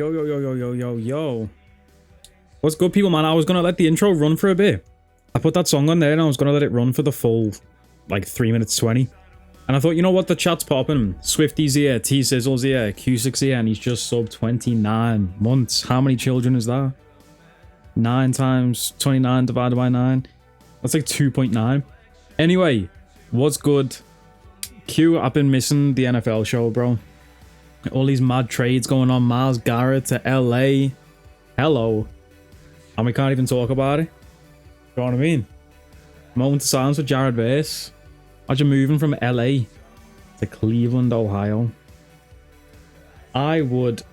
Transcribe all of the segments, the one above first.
Yo, yo, yo, yo, yo, yo, yo. What's good, people, man? I was going to let the intro run for a bit. I put that song on there and I was going to let it run for the full, like, 3 minutes 20. And I thought, you know what? The chat's popping. Swifty's here, T-Sizzle's here, Q6's here, and he's just subbed 29 months. How many children is that? 9 times 29 divided by 9. That's like 2.9. Anyway, what's good? Q, I've been missing the NFL show, bro. All these mad trades going on. Myles Garrett to LA. Hello. And we can't even talk about it. You know what I mean? Moment of silence for Jared Verse. Imagine moving from LA to Cleveland, Ohio. I would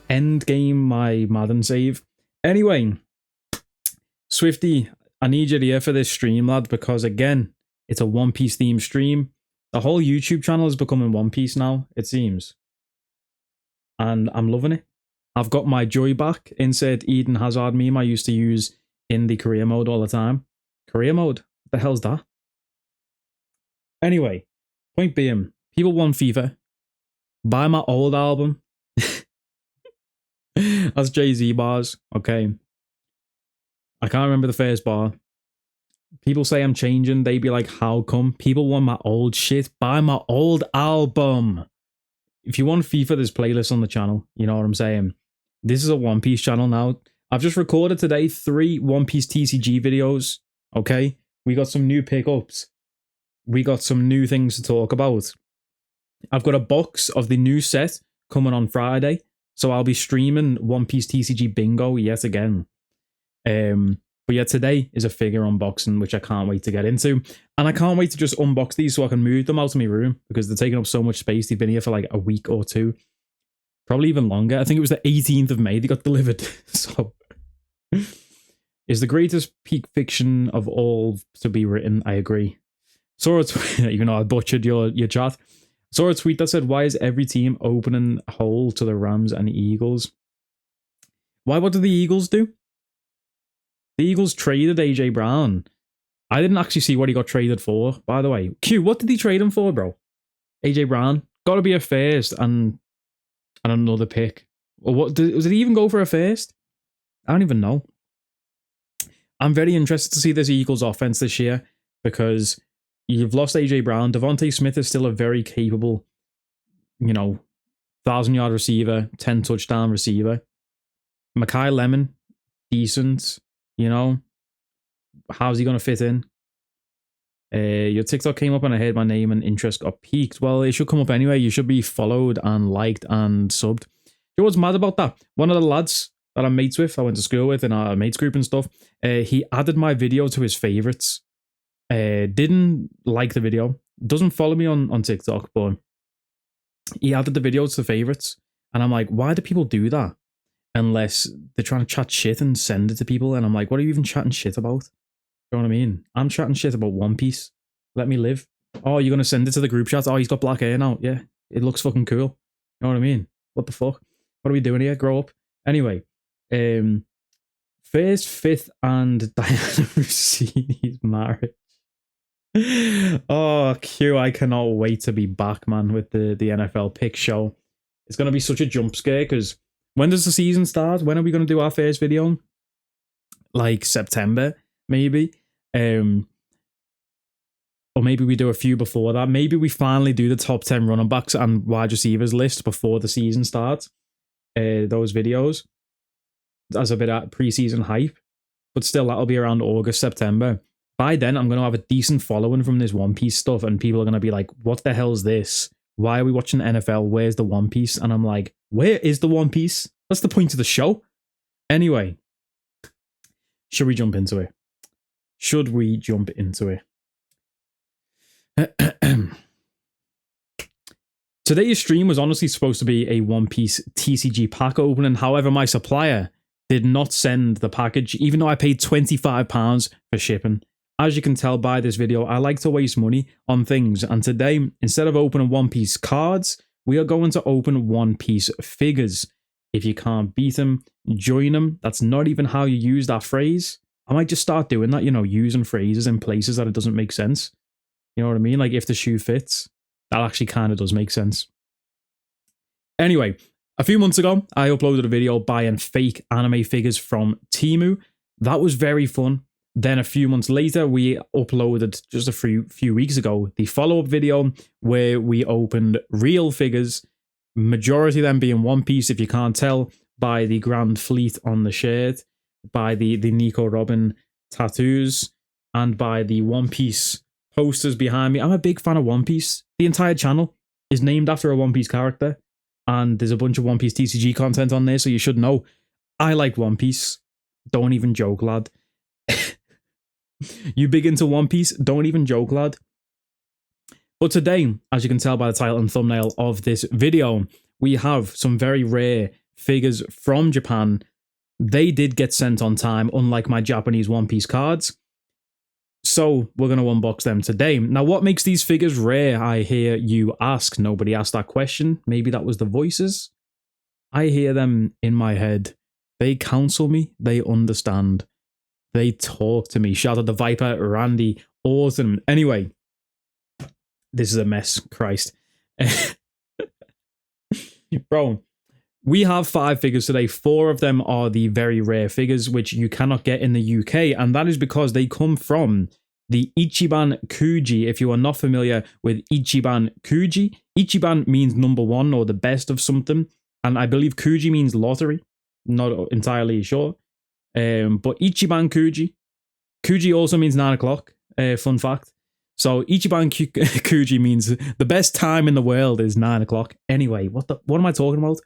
end game my Madden save. Anyway, Swifty, I need you here for this stream, lad, because again, it's a One Piece themed stream. The whole YouTube channel is becoming One Piece now, it seems. And I'm loving it. I've got my joy back. Insert Eden Hazard meme I used to use in the career mode all the time. Career mode? What the hell's that? Anyway, point being, people want FIFA. Buy my old album. That's Jay-Z bars. Okay. I can't remember the first bar. People say I'm changing. They be like, how come? People want my old shit. Buy my old album. If you want FIFA, there's playlists on the channel. You know what I'm saying? This is a One Piece channel now. I've just recorded today 3 One Piece TCG videos. Okay? We got some new pickups. We got some new things to talk about. I've got a box of the new set coming on Friday. So I'll be streaming One Piece TCG Bingo yet again. But yeah, today is a figure unboxing, which I can't wait to get into. And I can't wait to just unbox these so I can move them out of my room because they're taking up so much space. They've been here for like a week or 2. Probably even longer. I think it was the 18th of May they got delivered. So, is the greatest peak fiction of all to be written. I agree. Saw a tweet, even though I butchered your chat. Saw a tweet that said, why is every team opening hole to the Rams and Eagles? Why? What did the Eagles do? The Eagles traded AJ Brown. I didn't actually see what he got traded for, by the way. Q, what did he trade him for, bro? AJ Brown? Got to be a first and another pick. Or what? Did he even go for a first? I don't even know. I'm very interested to see this Eagles offense this year because you've lost AJ Brown. Devontae Smith is still a very capable, 1,000-yard receiver, 10 touchdown receiver. Makai Lemon, decent. How's he going to fit in? Your TikTok came up and I heard my name and interest got peaked. Well, it should come up anyway. You should be followed and liked and subbed. You know what's mad about that? One of the lads that I'm mates with, I went to school with in our mates group and stuff, he added my video to his favorites. Didn't like the video. Doesn't follow me on TikTok, but he added the video to the favorites. And I'm like, why do people do that? Unless they're trying to chat shit and send it to people. And I'm like, what are you even chatting shit about? You know what I mean? I'm chatting shit about One Piece. Let me live. Oh, you're going to send it to the group chat? Oh, he's got black hair now. Yeah, it looks fucking cool. You know what I mean? What the fuck? What are we doing here? Grow up. Anyway, first, fifth, and Diana Rossini's marriage. Oh, Q, I cannot wait to be back, man, with the NFL pick show. It's going to be such a jump scare because when does the season start? When are we going to do our first video? Like September, maybe. Or maybe we do a few before that. Maybe we finally do the top 10 running backs and wide receivers list before the season starts. Those videos as a bit of preseason hype. But still, that'll be around August, September. By then, I'm going to have a decent following from this One Piece stuff. And people are going to be like, what the hell's this? Why are we watching NFL? Where's the One Piece? And I'm like, where is the One Piece? That's the point of the show. Anyway, should we jump into it? Today's stream was honestly supposed to be a One Piece TCG pack opening. However, my supplier did not send the package, even though I paid £25 for shipping. As you can tell by this video, I like to waste money on things. And today, instead of opening One Piece cards, we are going to open One Piece figures. If you can't beat them, join them. That's not even how you use that phrase. I might just start doing that, using phrases in places that it doesn't make sense. You know what I mean? Like if the shoe fits, that actually kind of does make sense. Anyway, A few months ago, I uploaded a video buying fake anime figures from Temu. That was very fun. Then a few months later, we uploaded just a few weeks ago the follow-up video where we opened real figures, majority of them being One Piece, if you can't tell, by the Grand Fleet on the shirt, by the Nico Robin tattoos, and by the One Piece posters behind me. I'm a big fan of One Piece. The entire channel is named after a One Piece character, and there's a bunch of One Piece TCG content on there, so you should know. I like One Piece. Don't even joke, lad. You big into One Piece? Don't even joke, lad. But today, as you can tell by the title and thumbnail of this video, we have some very rare figures from Japan. They did get sent on time, unlike my Japanese One Piece cards. So we're going to unbox them today. Now, what makes these figures rare, I hear you ask? Nobody asked that question. Maybe that was the voices. I hear them in my head. They counsel me. They understand. They talk to me. Shout out to Viper, Randy, Orton. Anyway, this is a mess. Christ. Bro, we have 5 figures today. 4 of them are the very rare figures, which you cannot get in the UK. And that is because they come from the Ichiban Kuji. If you are not familiar with Ichiban Kuji, Ichiban means number 1 or the best of something. And I believe Kuji means lottery. Not entirely sure. But Ichiban Kuji. Kuji also means 9 o'clock. Fun fact. So Ichiban Kuji means the best time in the world is 9 o'clock. Anyway, what am I talking about?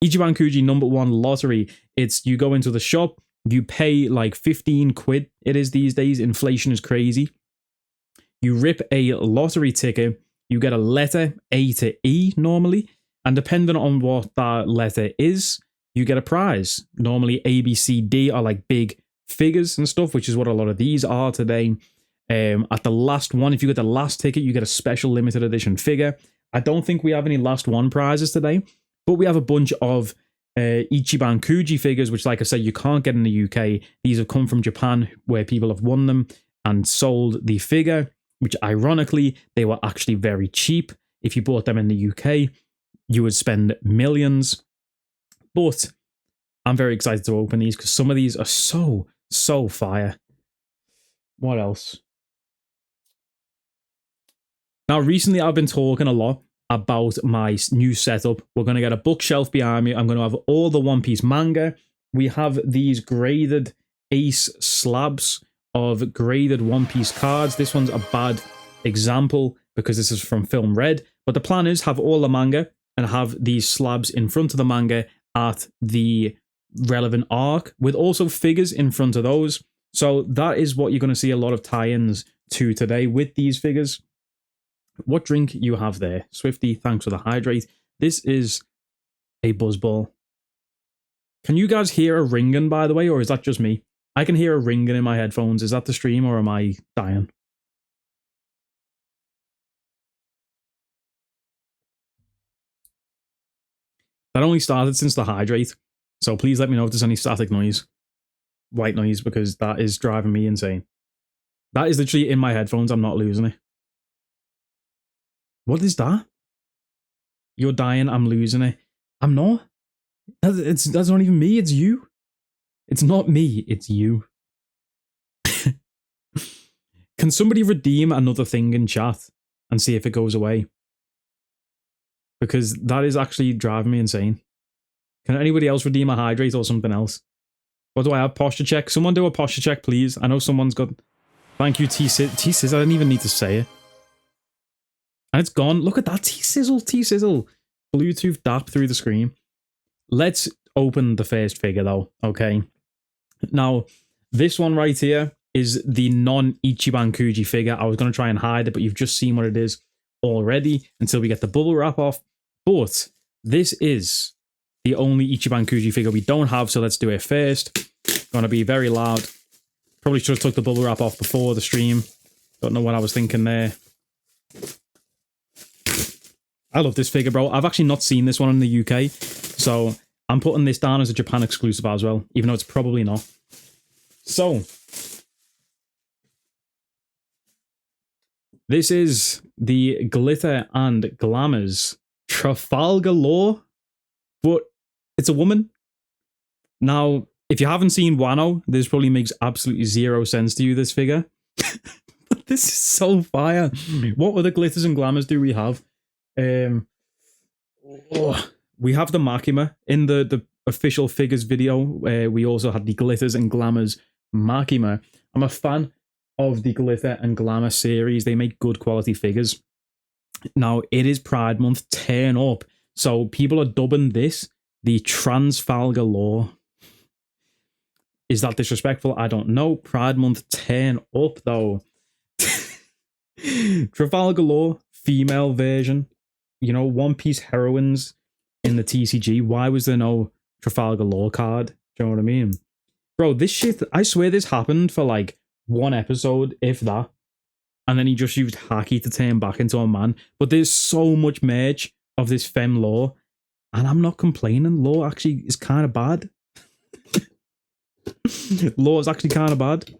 Ichiban Kuji number 1 lottery. It's you go into the shop, you pay like 15 quid. It is these days. Inflation is crazy. You rip a lottery ticket. You get a letter A to E normally. And depending on what that letter is, you get a prize. Normally A, B, C, D are like big figures and stuff, which is what a lot of these are today. At the last one, if you get the last ticket, you get a special limited edition figure. I don't think we have any last one prizes today, but we have a bunch of Ichiban Kuji figures, which, like I said, you can't get in the UK. These have come from Japan, where people have won them and sold the figure, which ironically, they were actually very cheap. If you bought them in the UK, you would spend millions. But I'm very excited to open these because some of these are so fire. What else? Now, recently I've been talking a lot about my new setup. We're going to get a bookshelf behind me. I'm going to have all the One Piece manga. We have these graded ace slabs of graded One Piece cards. This one's a bad example because this is from Film Red. But the plan is have all the manga and have these slabs in front of the manga at the relevant arc, with also figures in front of those. So that is what you're going to see a lot of tie-ins to today with these figures. What drink you have there? Swifty, thanks for the hydrate. This is a buzzball. Can you guys hear a ringing, by the way, or is that just me? I can hear a ringing in my headphones. Is that the stream, or am I dying? That only started since the hydrate, so please let me know if there's any static noise. White noise, because that is driving me insane. That is literally in my headphones. I'm not losing it. What is that? You're dying. I'm losing it. I'm not. That's not even me. It's you. It's not me. It's you. Can somebody redeem another thing in chat and see if it goes away? Because that is actually driving me insane. Can anybody else redeem a hydrate or something else? What do I have? Posture check. Someone do a posture check, please. I know someone's got... Thank you, T-Sizz. I didn't even need to say it. And it's gone. Look at that. T-Sizzle. T-Sizzle. Bluetooth dap through the screen. Let's open the first figure, though. Okay. Now, this one right here is the non-Ichiban Kuji figure. I was going to try and hide it, but you've just seen what it is already until we get the bubble wrap off. But this is the only Ichiban Kuji figure we don't have, so let's do it first. Going to be very loud. Probably should have took the bubble wrap off before the stream. Don't know what I was thinking there. I love this figure, bro. I've actually not seen this one in the UK, so I'm putting this down as a Japan exclusive as well, even though it's probably not. So, this is the Glitter and Glamours Trafalgar Law But it's a woman. Now, if you haven't seen Wano, this probably makes absolutely zero sense to you, this figure. This is so fire. What other glitters and glamours do we have? We have the Makima in the official figures video. We also had the glitters and glamours Makima. I'm a fan of the glitter and glamour series. They make good quality figures. Now, it is Pride Month, turn up. So people are dubbing this the Trafalgar Law. Is that disrespectful? I don't know. Pride Month, turn up though. Trafalgar Law, female version. You know, One Piece heroines in the TCG. Why was there no Trafalgar Law card? Do you know what I mean? Bro, this shit, I swear this happened for like one episode, if that. And then he just used Haki to turn back into a man. But there's so much merge of this femme law. And I'm not complaining. Law actually is kind of bad. Law is actually kind of bad.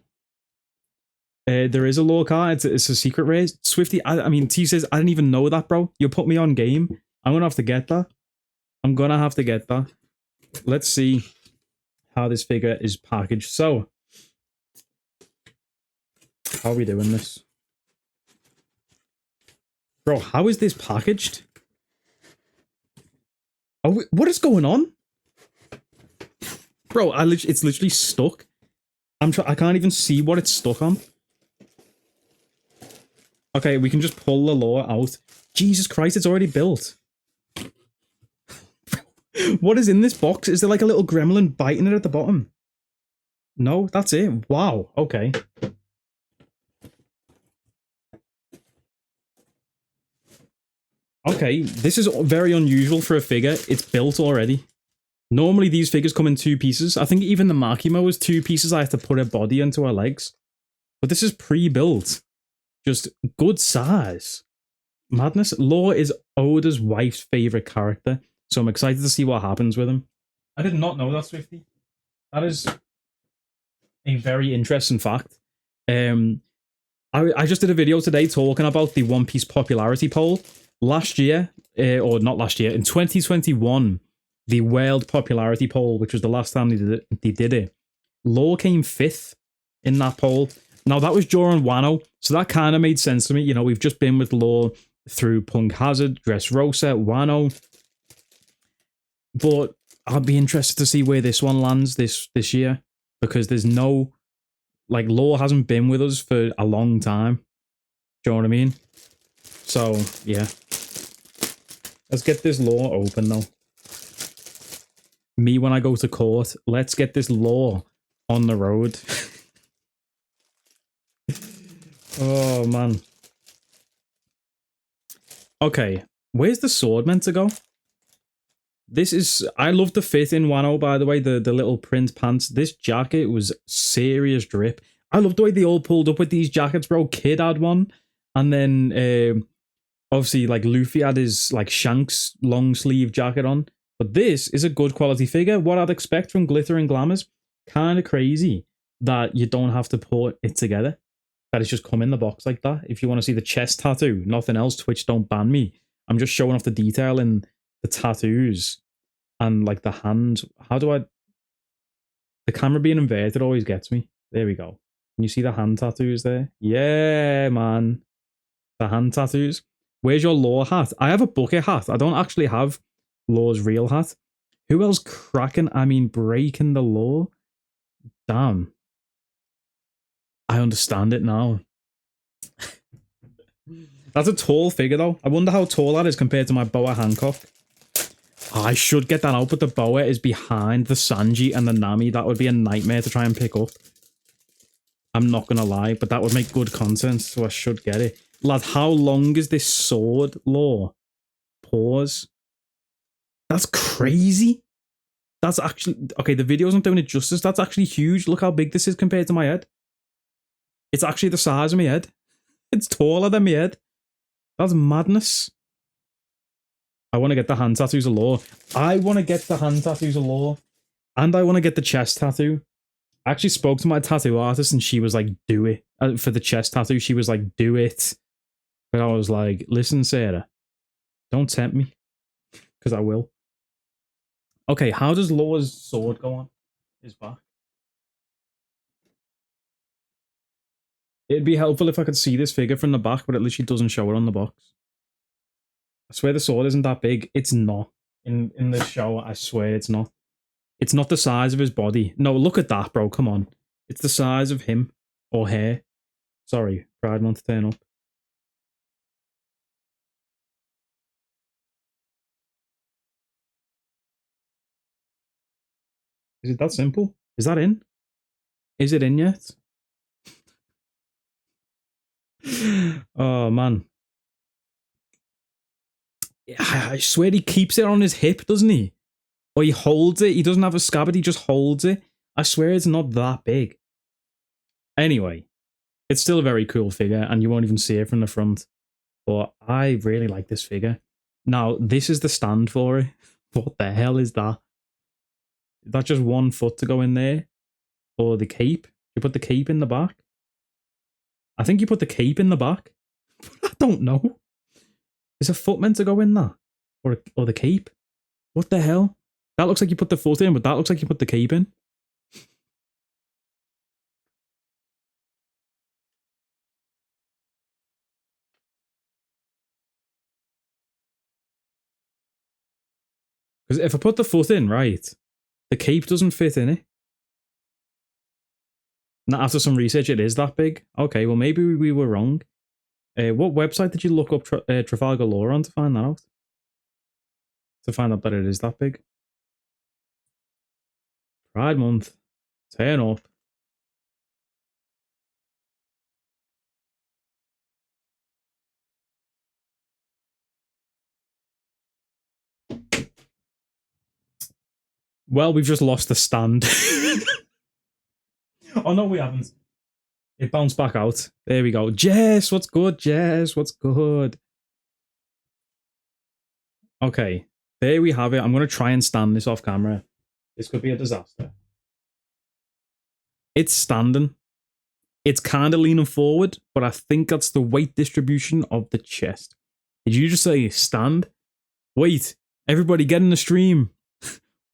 There is a law card. It's a secret race. Swifty, I mean, T says, I didn't even know that, bro. You put me on game. I'm going to have to get that. I'm going to have to get that. Let's see how this figure is packaged. So, how are we doing this? Bro, how is this packaged? Oh, what is going on? Bro, it's literally stuck. I can't even see what it's stuck on. Okay, we can just pull the law out. Jesus Christ, it's already built. What is in this box? Is there like a little gremlin biting it at the bottom? No, that's it. Wow, okay. Okay, this is very unusual for a figure. It's built already. Normally these figures come in 2 pieces. I think even the Makima was 2 pieces. I have to put her body into her legs. But this is pre-built. Just good size. Madness. Law is Oda's wife's favourite character. So I'm excited to see what happens with him. I did not know that, Swifty. That is a very interesting fact. I just did a video today talking about the One Piece popularity poll. Last year, or not last year, in 2021, the world popularity poll, which was the last time they did it, Law came 5th in that poll. Now, that was during Wano, so that kind of made sense to me. You know, we've just been with Law through Punk Hazard, Dressrosa, Wano. But I'll be interested to see where this one lands this year, because there's no, like, Law hasn't been with us for a long time. Do you know what I mean? So, yeah. Let's get this Law open, though. Me when I go to court. Let's get this Law on the road. Oh, man. Okay. Where's the sword meant to go? This is... I love the fit in Wano, by the way. The little print pants. This jacket was serious drip. I love the way they all pulled up with these jackets, bro. Kid had one. And then... obviously, like, Luffy had his, like, Shanks long sleeve jacket on. But this is a good quality figure. What I'd expect from Glitter and Glamours. Kind of crazy that you don't have to put it together. That it's just come in the box like that. If you want to see the chest tattoo, nothing else, Twitch don't ban me. I'm just showing off the detail in the tattoos. And, like, the hand. How do I... The camera being inverted always gets me. There we go. Can you see the hand tattoos there? Yeah, man. The hand tattoos. Where's your Law hat? I have a bucket hat. I don't actually have Law's real hat. Who else cracking? I mean, breaking the law? Damn. I understand it now. That's a tall figure, though. I wonder how tall that is compared to my Boa Hancock. Oh, I should get that out, but the Boa is behind the Sanji and the Nami. That would be a nightmare to try and pick up. I'm not going to lie, but that would make good content, so I should get it. Lad, how long is this sword, Law? Pause. That's crazy. That's actually... Okay, the video isn't doing it justice. That's actually huge. Look how big this is compared to my head. It's actually the size of my head. It's taller than my head. That's madness. I want to get the hand tattoos of Law. I want to get the hand tattoos of Law. And I want to get the chest tattoo. I actually spoke to my tattoo artist and she was like, do it. For the chest tattoo, she was like, do it. But I was like, listen, Sarah, don't tempt me. Because I will. Okay, how does Law's sword go on his back? It'd be helpful if I could see this figure from the back, but it literally doesn't show it on the box. I swear the sword isn't that big. It's not. In the show, I swear it's not. It's not the size of his body. No, look at that, bro. Come on. It's the size of him. Or hair. Sorry, Pride Month turn up. Is it that simple? Is that in? Is it in yet? Oh, man. I swear he keeps it on his hip, doesn't he? Or he holds it. He doesn't have a scabbard. He just holds it. I swear it's not that big. Anyway, it's still a very cool figure, and you won't even see it from the front. But I really like this figure. Now, this is the stand for it. What the hell is that? Is that just 1 foot to go in there? Or the cape? You put the cape in the back? I think you put the cape in the back. I don't know. Is a foot meant to go in that? Or the cape? What the hell? That looks like you put the foot in, but that looks like you put the cape in. Because if I put the foot in, right, the cape doesn't fit in it. Now, after some research, it is that big. Okay, well, maybe we were wrong. What website did you look up Trafalgar Law on to find that out? To find out that it is that big? Pride Month. Turn up. Well, we've just lost the stand. Oh, no, we haven't. It bounced back out. There we go. Jess, what's good? Jess, what's good? Okay, there we have it. I'm going to try and stand this off camera. This could be a disaster. It's standing. It's kind of leaning forward, but I think that's the weight distribution of the chest. Did you just say stand? Wait, everybody get in the stream.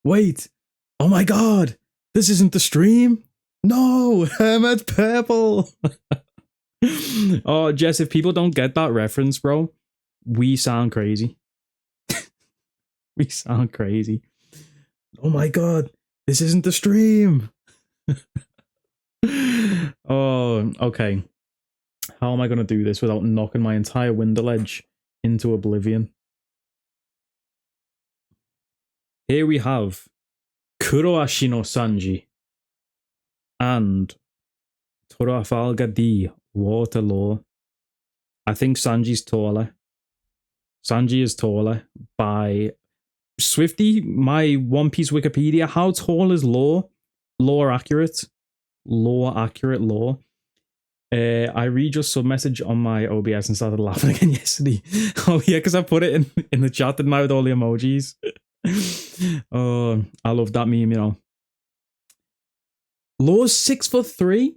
Wait. Oh my god. This isn't the stream? No, Hermit Purple. Oh, Jess, if people don't get that reference, bro, we sound crazy. We sound crazy. Oh my god, this isn't the stream. Oh, okay. How am I going to do this without knocking my entire window ledge into oblivion? Here we have Kuroashi no Sanji and Trafalgar D. Waterloo. I think Sanji's taller. Sanji is taller by Swifty, my One Piece Wikipedia. How tall is Law? Law accurate. Law accurate law. I read your sub message on my OBS and started laughing again yesterday. Oh yeah, because I put it in the chat, didn't I, with all the emojis. Oh, I love that meme, you know. Law's 6'3".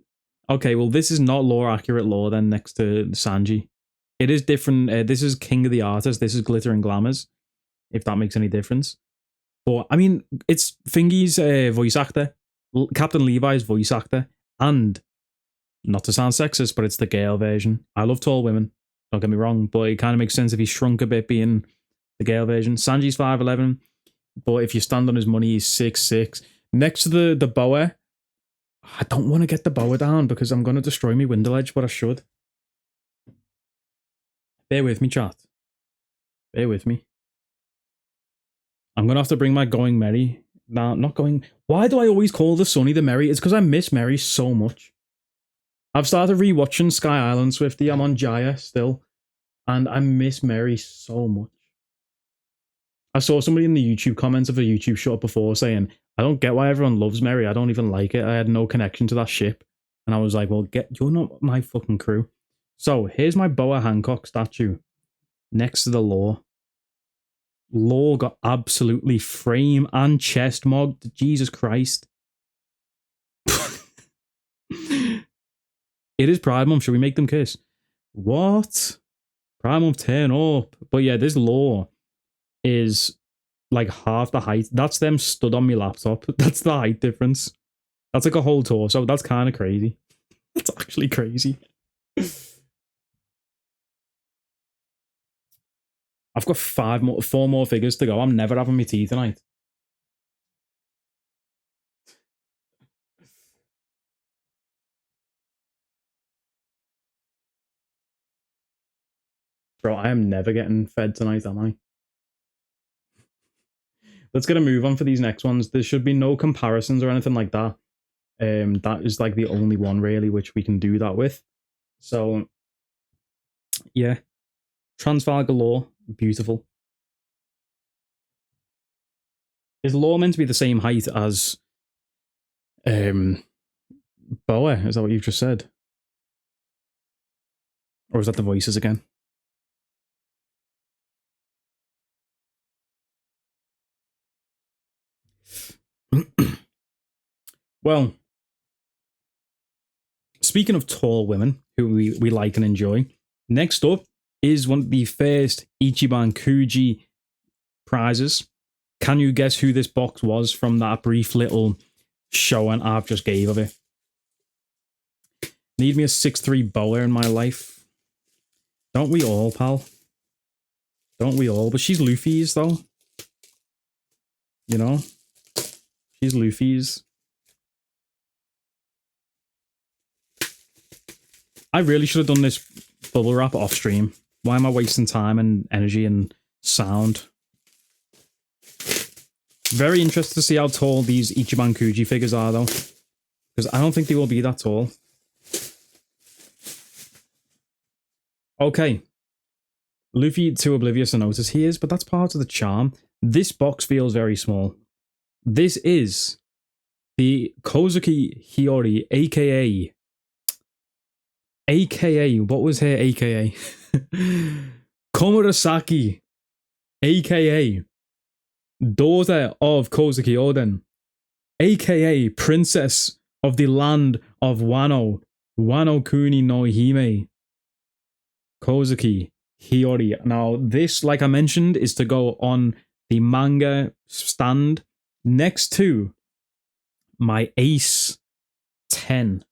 Okay, well this is not law accurate law then next to Sanji. It is different. This is King of the Artists. This is Glitter and Glamours, if that makes any difference. But I mean, it's Fingy's voice actor, Captain Levi's voice actor, and not to sound sexist, but it's the Gale version. I love tall women, don't get me wrong, but it kind of makes sense if he shrunk a bit being the Gale version. Sanji's 5'11", but if you stand on his money, he's 6'6". Next to the boa, I don't want to get the boa down because I'm going to destroy my window ledge, but I should. Bear with me, chat. Bear with me. I'm going to have to bring my Going Merry. No, not going... Why do I always call the Sunny the Merry? It's because I miss Merry so much. I've started rewatching Sky Island, Swifty. I'm on Jaya still. And I miss Merry so much. I saw somebody in the YouTube comments of a YouTube short before saying, I don't get why everyone loves Merry. I don't even like it. I had no connection to that ship. And I was like, well, you're not my fucking crew. So, here's my Boa Hancock statue. Next to the Law. Law got absolutely frame and chest mogged. Jesus Christ. It is Pride Month. Should we make them kiss? What? Pride Month, turn up. But yeah, this Law is like half the height. That's them stood on my laptop. That's the height difference. That's like a whole torso. That's kind of crazy. That's actually crazy. I've got 4 more figures to go. I'm never having my tea tonight. Bro, I am never getting fed tonight, am I? Let's get a move on for these next ones. There should be no comparisons or anything like that. That is like the only one really which we can do that with. So, yeah. Transfer galore. Beautiful. Is Law meant to be the same height as Boa? Is that what you've just said? Or is that the voices again? Well, speaking of tall women who we like and enjoy, next up is one of the first Ichiban Kuji prizes. Can you guess who this box was from that brief little showing I've just gave of it? Need me a 6'3" Boa in my life. Don't we all, pal? Don't we all? But she's Luffy's, though. You know? She's Luffy's. I really should have done this bubble wrap off stream. Why am I wasting time and energy and sound? Very interested to see how tall these Ichiban Kuji figures are, though. Because I don't think they will be that tall. Okay. Luffy too oblivious to notice he is, but that's part of the charm. This box feels very small. This is the Kozuki Hiyori, aka, what was her aka? Komurasaki, aka daughter of Kozuki Oden, aka princess of the land of Wano, Wano Kuni no Hime, Kozuki Hiyori. Now, this, like I mentioned, is to go on the manga stand next to my Ace 10.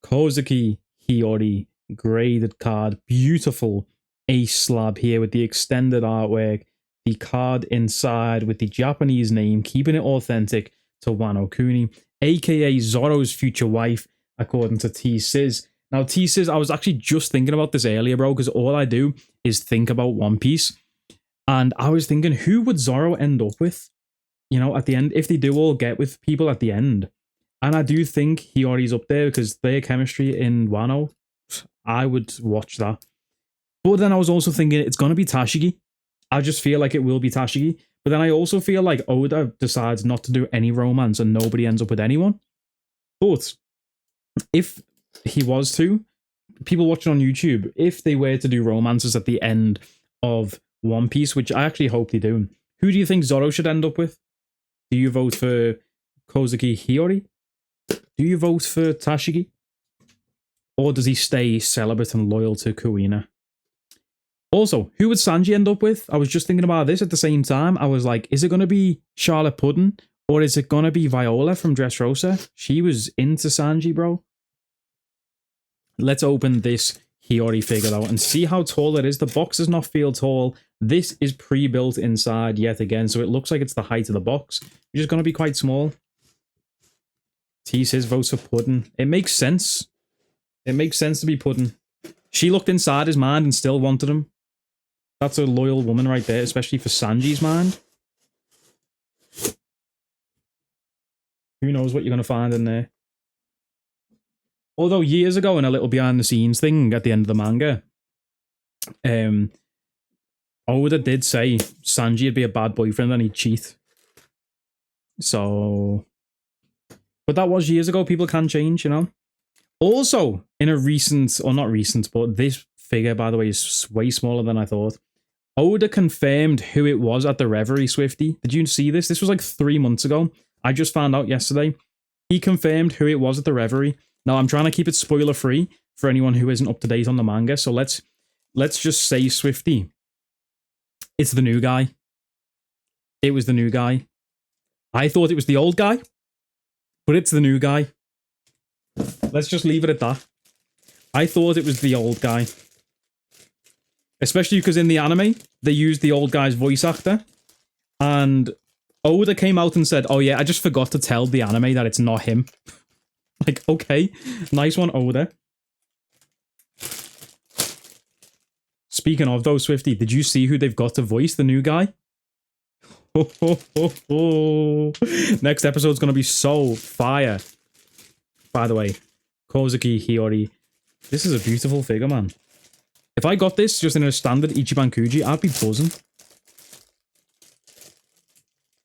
Kozuki Hiyori graded card. Beautiful Ace slab here with the extended artwork. The card inside with the Japanese name, keeping it authentic to Wano Kuni, aka Zoro's future wife, according to T-Sizz. Now, T-Sizz, I was actually just thinking about this earlier, bro, because all I do is think about One Piece. And I was thinking, who would Zoro end up with? You know, at the end, if they do all get with people at the end. And I do think Hiyori's up there because their chemistry in Wano, I would watch that. But then I was also thinking it's going to be Tashigi. I just feel like it will be Tashigi. But then I also feel like Oda decides not to do any romance and nobody ends up with anyone. But if he was to, people watching on YouTube, if they were to do romances at the end of One Piece, which I actually hope they do, who do you think Zoro should end up with? Do you vote for Kozuki Hiyori? Do you vote for Tashigi? Or does he stay celibate and loyal to Kuina? Also, who would Sanji end up with? I was just thinking about this at the same time. I was like, is it going to be Charlotte Puddin? Or is it going to be Viola from Dressrosa? She was into Sanji, bro. Let's open this Hiyori figure out and see how tall it is. The box does not feel tall. This is pre-built inside yet again, so it looks like it's the height of the box, which is going to be quite small. T-Sizz votes for Puddin. It makes sense. It makes sense to be Puddin. She looked inside his mind and still wanted him. That's a loyal woman right there, especially for Sanji's mind. Who knows what you're going to find in there. Although years ago in a little behind the scenes thing at the end of the manga, Oda did say Sanji would be a bad boyfriend and he'd cheat. So, but that was years ago. People can change, you know. Also, in a recent, or not recent, but this figure, by the way, is way smaller than I thought. Oda confirmed who it was at the Reverie, Swifty. Did you see this? This was like 3 months ago. I just found out yesterday. He confirmed who it was at the Reverie. Now, I'm trying to keep it spoiler-free for anyone who isn't up to date on the manga. So let's just say, Swifty, it's the new guy. it was the new guy. I thought it was the old guy, but it's the new guy. Let's just leave it at that. I thought it was the old guy. Especially because in the anime, they used the old guy's voice actor. And Oda came out and said, oh yeah, I just forgot to tell the anime that it's not him. Like, okay. Nice one, Oda. Speaking of though, Swifty, did you see who they've got to voice the new guy? Next episode's gonna be so fire. By the way, Kozuki Hiyori. This is a beautiful figure, man. If I got this just in a standard Ichiban Kuji, I'd be buzzing.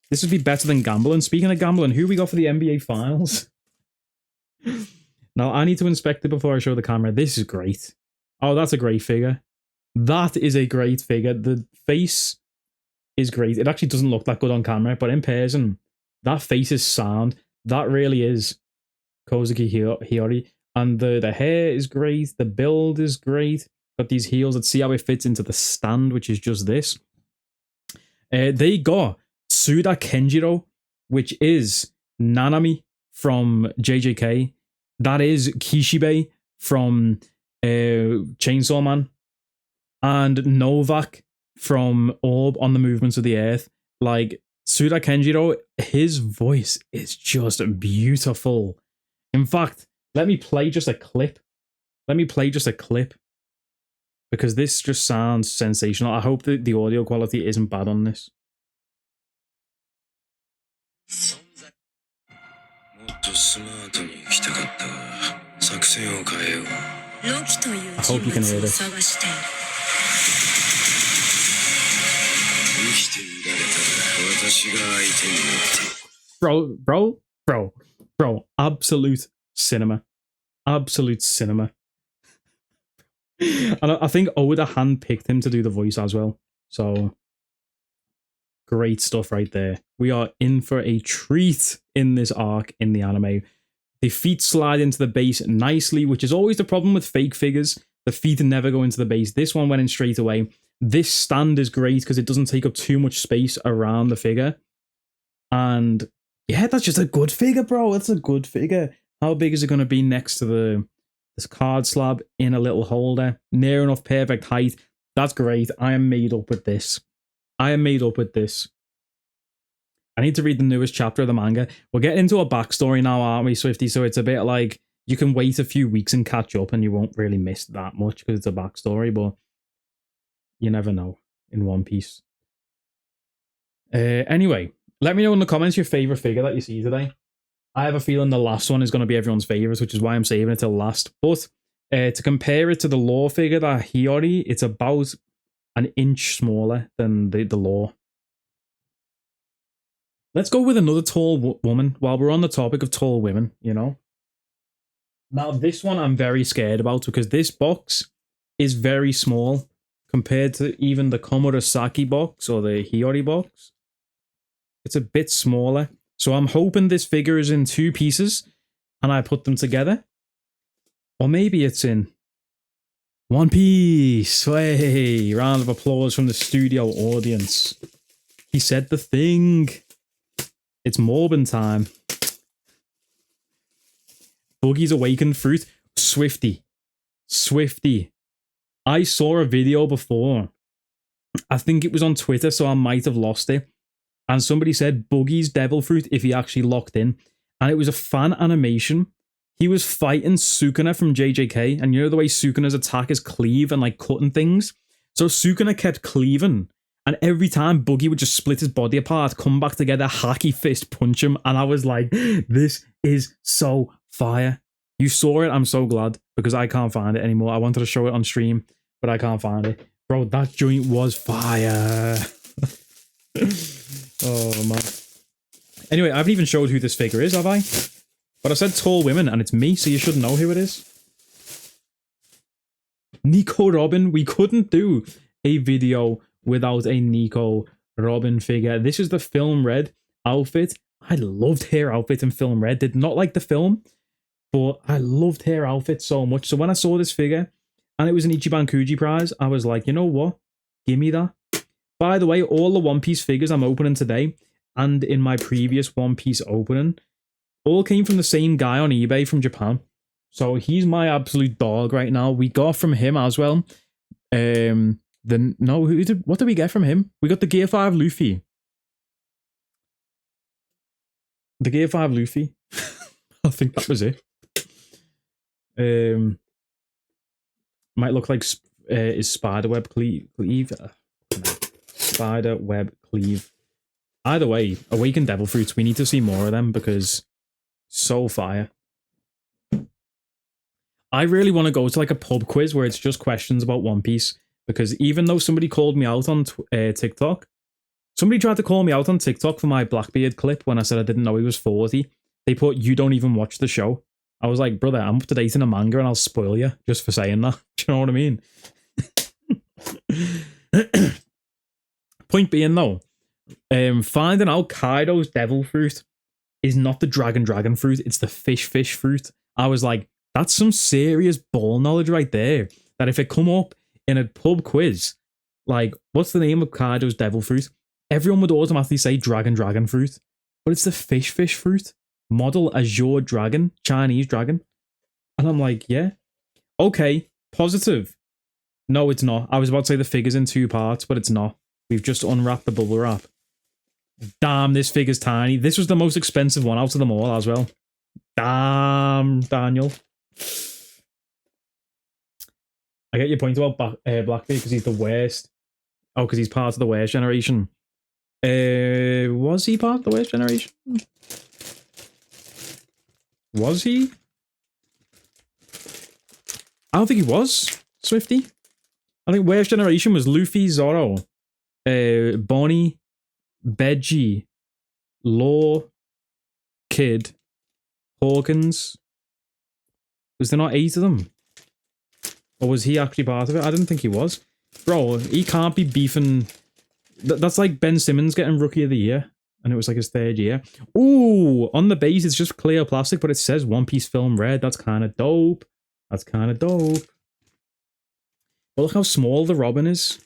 This would be better than gambling. Speaking of gambling, who we got for the NBA Finals? Now, I need to inspect it before I show the camera. This is great. Oh, that's a great figure. That is a great figure. The face is great. It actually doesn't look that good on camera, but in person, that face is sound. That really is Kozuki Hiyori. And the hair is great. The build is great. Got these heels. Let's see how it fits into the stand, which is just this. They got Tsuda Kenjiro, which is Nanami from JJK. That is Kishibe from Chainsaw Man. And Novak from Orb on the Movements of the Earth. Like, Tsuda Kenjiro, his voice is just beautiful. In fact, let me play just a clip. Because this just sounds sensational. I hope that the audio quality isn't bad on this. I hope you can hear this. Bro, absolute cinema. Absolute cinema. And I think Oda handpicked him to do the voice as well. So, great stuff right there. We are in for a treat in this arc in the anime. The feet slide into the base nicely, which is always the problem with fake figures. The feet never go into the base. This one went in straight away. This stand is great because it doesn't take up too much space around the figure. And yeah, that's just a good figure, bro. That's a good figure. How big is it going to be next to this card slab in a little holder? Near enough perfect height. That's great. I am made up with this. I need to read the newest chapter of the manga. We're getting into a backstory now, aren't we, Swifty? So it's a bit like you can wait a few weeks and catch up and you won't really miss that much because it's a backstory, but you never know in One Piece. Anyway, let me know in the comments your favorite figure that you see today. I have a feeling the last one is going to be everyone's favorites, which is why I'm saving it till last. But to compare it to the Law figure that Hiyori, it's about an inch smaller than the Law. Let's go with another tall woman while we're on the topic of tall women, you know? Now, this one I'm very scared about because this box is very small compared to even the Komurasaki box or the Hiyori box. It's a bit smaller. So I'm hoping this figure is in two pieces and I put them together. Or maybe it's in one piece. Hey, round of applause from the studio audience. He said the thing. It's Morbin time. Boogie's Awakened Fruit. Swifty. I saw a video before. I think it was on Twitter, so I might have lost it. And somebody said Boogie's Devil Fruit if he actually locked in. And it was a fan animation. He was fighting Sukuna from JJK. And you know the way Sukuna's attack is cleave and like cutting things? So Sukuna kept cleaving. And every time Boogie would just split his body apart, come back together, hacky fist, punch him. And I was like, this is so fire. You saw it. I'm so glad because I can't find it anymore. I wanted to show it on stream, but I can't find it. Bro, that joint was fire. Oh, man. Anyway, I haven't even showed who this figure is, have I? But I said tall women, and it's me, so you should know who it is. Nico Robin. We couldn't do a video without a Nico Robin figure. This is the Film Red outfit. I loved her outfit in Film Red. Did not like the film, but I loved her outfit so much. So when I saw this figure, and it was an Ichiban Kuji prize, I was like, you know what? Give me that. By the way, all the One Piece figures I'm opening today and in my previous One Piece opening all came from the same guy on eBay from Japan. So he's my absolute dog right now. We got from him as well. What did we get from him? We got the Gear 5 Luffy. The Gear 5 Luffy. I think that was it. Might look like is Spiderweb Cleave. Spiderweb Cleave. Either way, Awakened Devil Fruits, we need to see more of them because so fire. I really want to go to like a pub quiz where it's just questions about One Piece because even though somebody called me out on TikTok, somebody tried to call me out on TikTok for my Blackbeard clip when I said I didn't know he was 40. They put, "You don't even watch the show." I was like, brother, I'm up to date in a manga and I'll spoil you just for saying that. Do you know what I mean? Point being though, finding out Kaido's devil fruit is not the dragon fruit, it's the fish fruit. I was like, that's some serious ball knowledge right there. That if it come up in a pub quiz, like, what's the name of Kaido's devil fruit? Everyone would automatically say dragon fruit. But it's the fish fruit. Model Azure Dragon, Chinese dragon. And I'm like, yeah. Okay, positive. No, it's not. I was about to say the figure's in 2 parts, but it's not. We've just unwrapped the bubble wrap. Damn, this figure's tiny. This was the most expensive one out of them all as well. Damn, Daniel. I get your point about Blackbeard because he's the worst. Oh, because he's part of the worst generation. Was he part of the worst generation? Was he? I don't think he was, Swifty. I think worst generation was Luffy, Zoro, Bonnie, Beji, Law, Kid, Hawkins. Was there not 8 of them? Or was he actually part of it? I didn't think he was. Bro, he can't be beefing. That's like Ben Simmons getting Rookie of the Year. And it was like his 3rd year. Ooh, on the base, it's just clear plastic, but it says One Piece Film Red. That's kind of dope. That's kind of dope. But look how small the Robin is.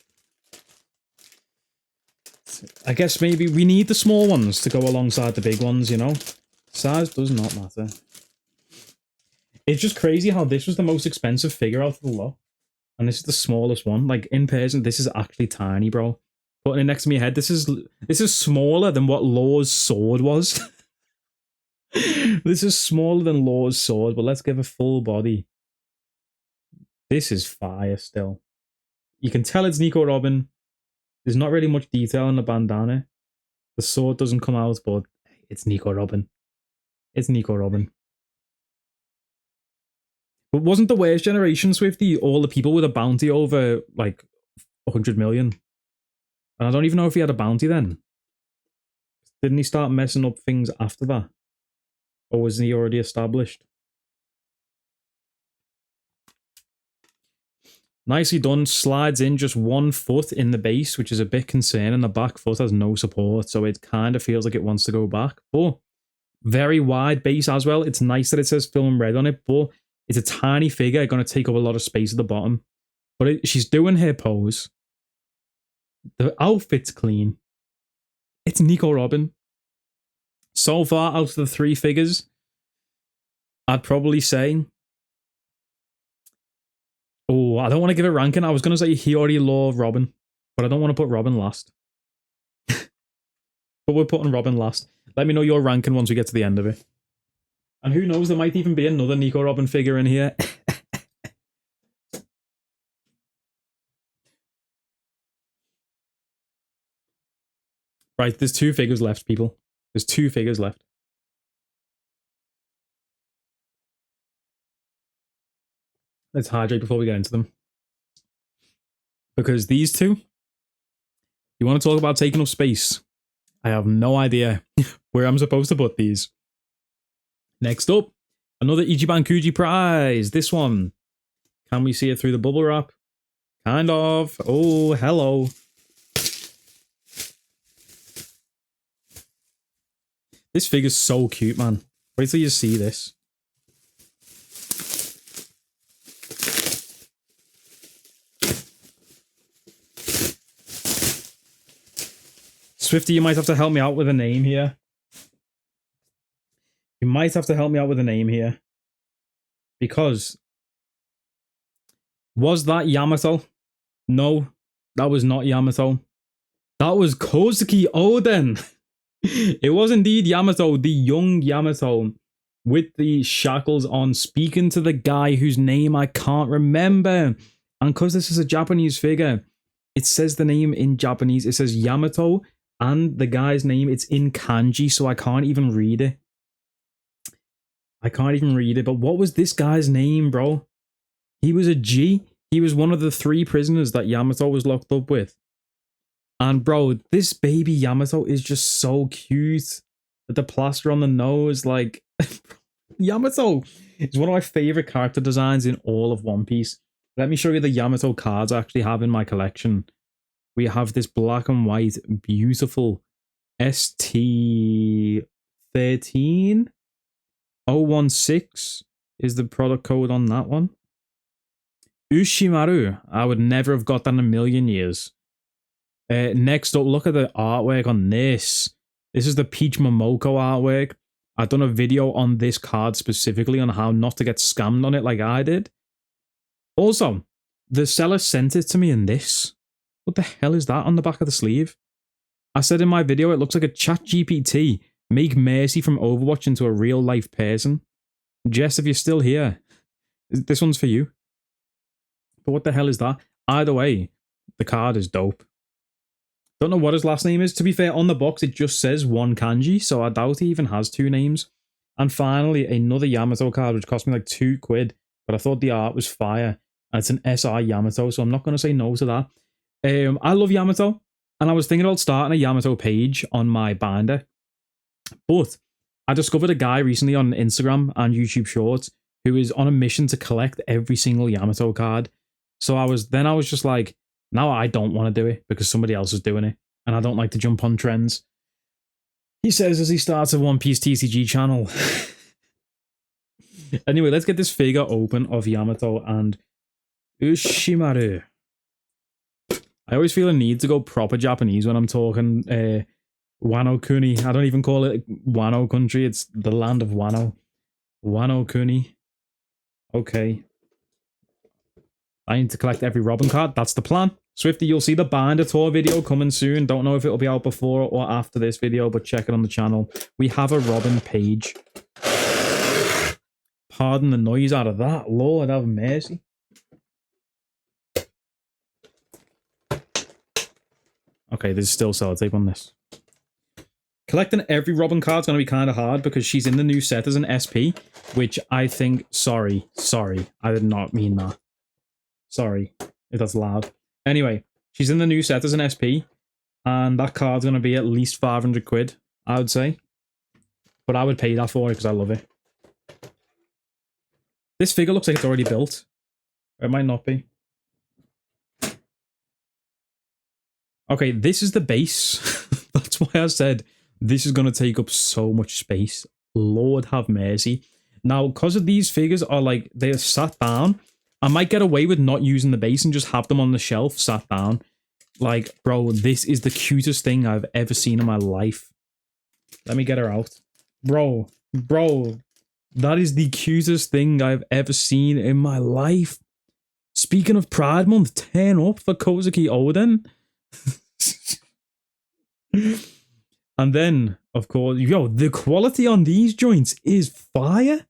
I guess maybe we need the small ones to go alongside the big ones, you know? Size does not matter. It's just crazy how this was the most expensive figure out of the lot. And this is the smallest one. Like, in person, this is actually tiny, bro. Putting it next to my head, this is smaller than what Law's sword was. This is smaller than Law's sword, but let's give a full body. This is fire still. You can tell it's Nico Robin. There's not really much detail in the bandana. The sword doesn't come out, but it's Nico Robin. It's Nico Robin. But wasn't the worst generation, Swifty, all the people with a bounty over, like, 100 million? And I don't even know if he had a bounty then. Didn't he start messing up things after that? Or was he already established? Nicely done. Slides in just 1 foot in the base, which is a bit concerning. The back foot has no support, so it kind of feels like it wants to go back. But very wide base as well. It's nice that it says Film Red on it, but it's a tiny figure going to take up a lot of space at the bottom. But she's doing her pose. The outfit's clean. It's Nico Robin. So far, out of the 3 figures, I'd probably say... Oh, I don't want to give it ranking. I was going to say Hiyori Law Robin, but I don't want to put Robin last. But we're putting Robin last. Let me know your ranking once we get to the end of it. And who knows, there might even be another Nico Robin figure in here. Right, there's 2 figures left, people. There's 2 figures left. Let's hydrate before we get into them. Because these 2, you want to talk about taking up space? I have no idea where I'm supposed to put these. Next up, another Ichiban Kuji prize. This one. Can we see it through the bubble wrap? Kind of. Oh, hello. This figure's so cute, man. Wait till you see this. Swifty, you might have to help me out with a name here. You might have to help me out with a name here. Because... Was that Yamato? No, that was not Yamato. That was Kozuki Oden. It was indeed Yamato, the young Yamato, with the shackles on, speaking to the guy whose name I can't remember. And because this is a Japanese figure, it says the name in Japanese. It says Yamato, and the guy's name, it's in kanji, so I can't even read it. I can't even read it, but what was this guy's name, bro? He was a G. He was one of the 3 prisoners that Yamato was locked up with. And bro, this baby Yamato is just so cute. With the plaster on the nose, like... Yamato is one of my favorite character designs in all of One Piece. Let me show you the Yamato cards I actually have in my collection. We have this black and white, beautiful ST13 016 is the product code on that one. Ushimaru, I would never have got that in a million years. Next up, look at the artwork on this. This is the Peach Momoko artwork. I've done a video on this card specifically on how not to get scammed on it like I did. Also, the seller sent it to me in this. What the hell is that on the back of the sleeve? I said in my video it looks like a ChatGPT. Make Mercy from Overwatch into a real life person. Jess, if you're still here, this one's for you. But what the hell is that? Either way, the card is dope. Don't know what his last name is. To be fair, on the box it just says 1 kanji, so I doubt he even has 2 names. And finally, another Yamato card, which cost me like £2, but I thought the art was fire. And it's an SI Yamato, so I'm not going to say no to that. I love Yamato, and I was thinking about starting a Yamato page on my binder. But I discovered a guy recently on Instagram and YouTube Shorts who is on a mission to collect every single Yamato card. So I was just like, now I don't want to do it because somebody else is doing it, and I don't like to jump on trends. He says as he starts a One Piece TCG channel. Anyway, let's get this figure open of Yamato and Ushimaru. I always feel a need to go proper Japanese when I'm talking Wano Kuni. I don't even call it Wano country, it's the land of Wano. Wano Kuni. Okay. I need to collect every Robin card. That's the plan. Swifty, you'll see the binder tour video coming soon. Don't know if it'll be out before or after this video, but check it on the channel. We have a Robin page. Pardon the noise out of that. Lord have mercy. Okay, there's still sellotape on this. Collecting every Robin card is going to be kind of hard because she's in the new set as an SP, which I think... Sorry. I did not mean that. Sorry if that's loud. Anyway, she's in the new set as an SP, and that card's going to be at least £500, I would say. But I would pay that for it because I love it. This figure looks like it's already built. It might not be. Okay, this is the base. That's why I said this is going to take up so much space. Lord have mercy. Now, because of these figures are like, they're sat down, I might get away with not using the base and just have them on the shelf sat down. Like, bro, this is the cutest thing I've ever seen in my life. Let me get her out. Bro, that is the cutest thing I've ever seen in my life. Speaking of Pride Month, turn up for Kozuki Oden. And then, of course, yo, the quality on these joints is fire.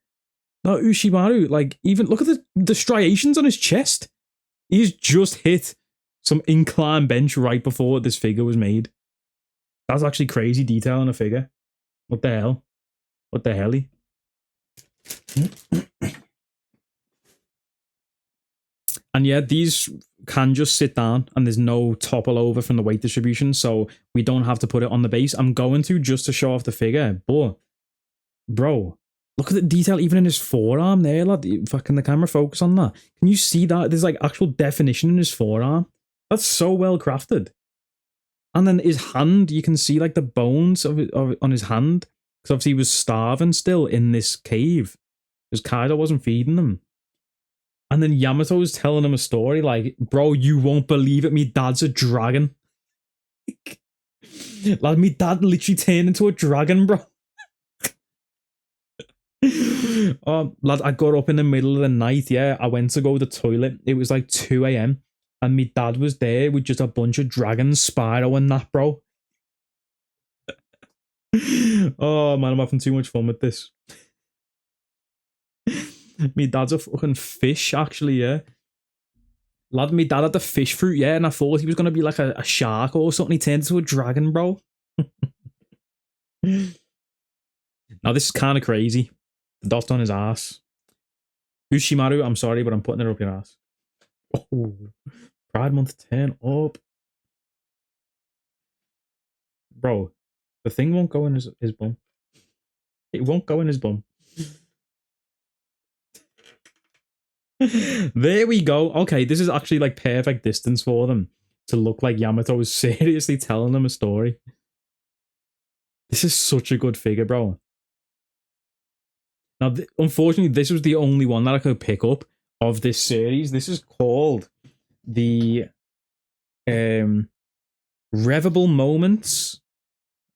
Now, Ushimaru, like, even look at the striations on his chest. He's just hit some incline bench right before this figure was made. That's actually crazy detail on a figure. What the hell? What the helly? And yeah, these can just sit down and there's no topple over from the weight distribution, so we don't have to put it on the base. I'm going to just to show off the figure, but bro, look at the detail even in his forearm there, lad. Fucking the camera focus on that. Can you see that? There's like actual definition in his forearm. That's so well crafted. And then his hand, you can see like the bones of on his hand, because obviously he was starving still in this cave because Kaido wasn't feeding them. And then Yamato's telling him a story like, bro, you won't believe it, me dad's a dragon. Like, me dad literally turned into a dragon, bro. Lad, I got up in the middle of the night, yeah. I went to go to the toilet. It was like 2 a.m. And me dad was there with just a bunch of dragons, Spyro and that, bro. Oh, man, I'm having too much fun with this. Me dad's a fucking fish, actually, yeah. Lad, me dad had the fish fruit, yeah, and I thought he was going to be like a shark or something. He turned into a dragon, bro. Now, this is kind of crazy. The dot on his ass. Ushimaru, I'm sorry, but I'm putting it up your ass. Oh, Pride Month, turn up. Bro, the thing won't go in his bum. It won't go in his bum. There we go. Okay, this is actually like perfect distance for them to look like Yamato is seriously telling them a story. This is such a good figure, bro. Now, unfortunately, this was the only one that I could pick up of this series. This is called the Revable Moments,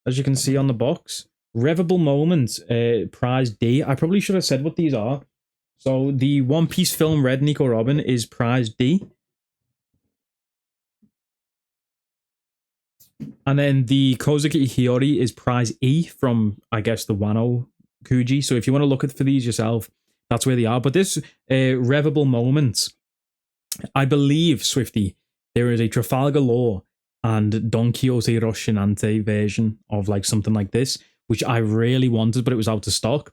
as you can see on the box. Revable Moments, prize D. I probably should have said what these are. So the One Piece film Red Nico Robin is prize D. And then the Kozuki Hiyori is prize E from, I guess, the Wano Kuji. So if you want to look for these yourself, that's where they are. But this Revable Moments, I believe, Swifty, there is a Trafalgar Law and Don Quixote Rocinante version of like something like this, which I really wanted, but it was out of stock.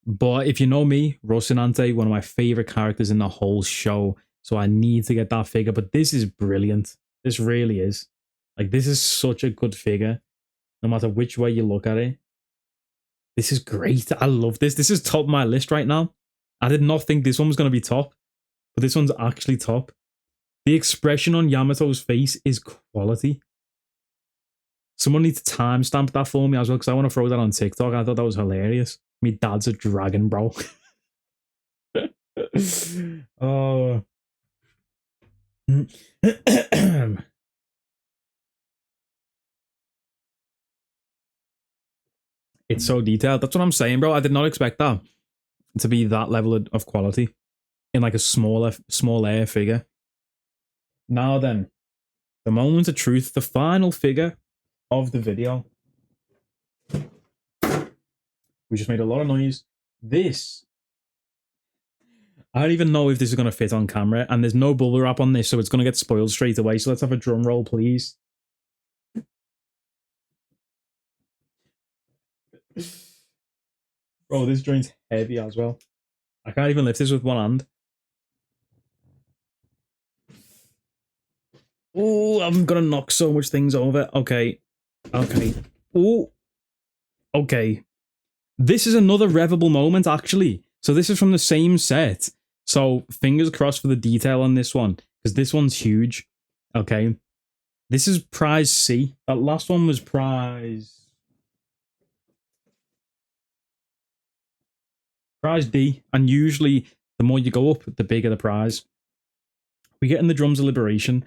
But if you know me, Rocinante, one of my favorite characters in the whole show, so I need to get that figure. But this is brilliant. This really is. Like, this is such a good figure, no matter which way you look at it. This is great. I love this. This is top of my list right now. I did not think this one was going to be top, but this one's actually top. The expression on Yamato's face is quality. Someone needs to timestamp that for me as well, because I want to throw that on TikTok. I thought that was hilarious. Me dad's a dragon, bro. Oh. It's so detailed. That's what I'm saying, bro. I did not expect that to be that level of quality in like a small air figure. Now then, the moment of truth, the final figure of the video. We just made a lot of noise. This, I don't even know if this is going to fit on camera, and there's no bubble wrap on this, so it's going to get spoiled straight away. So let's have a drum roll, please. Bro, this joint's heavy as well. I can't even lift this with one hand. Oh, I'm gonna knock so much things over. Okay. Oh. Okay. This is another Revable Moment, actually. So this is from the same set. So fingers crossed for the detail on this one, because this one's huge. Okay. This is prize C. That last one was prize D. And usually the more you go up, the bigger the prize. We get in the Drums of Liberation.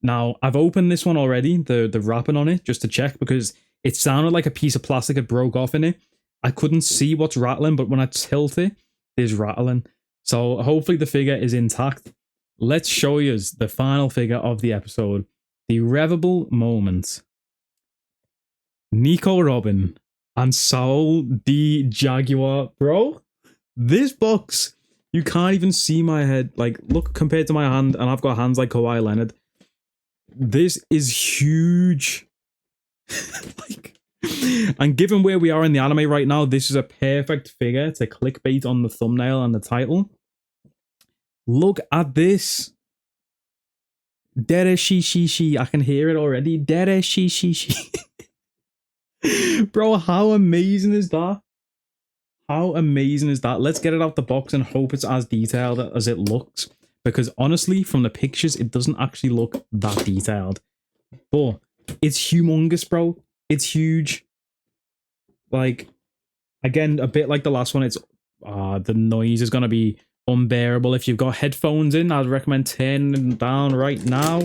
Now, I've opened this one already, the wrapping on it, just to check, because it sounded like a piece of plastic had broke off in it. I couldn't see what's rattling, but when I tilt it, there's rattling. So hopefully the figure is intact. Let's show you the final figure of the episode. The Revable Moment. Nico Robin and Saul D. Jaguar. Bro, this box, you can't even see my head. Like, look, compared to my hand, and I've got hands like Kawhi Leonard. This is huge. Like, and given where we are in the anime right now, this is a perfect figure to clickbait on the thumbnail and the title. Look at this. Dere shi shi shi. I can hear it already. Dere shi shi shi. Bro, how amazing is that? How amazing is that? Let's get it out the box and hope it's as detailed as it looks. Because honestly, from the pictures, it doesn't actually look that detailed. But it's humongous, bro. It's huge. Like, again, a bit like the last one, it's the noise is going to be unbearable. If you've got headphones in, I'd recommend turning them down right now.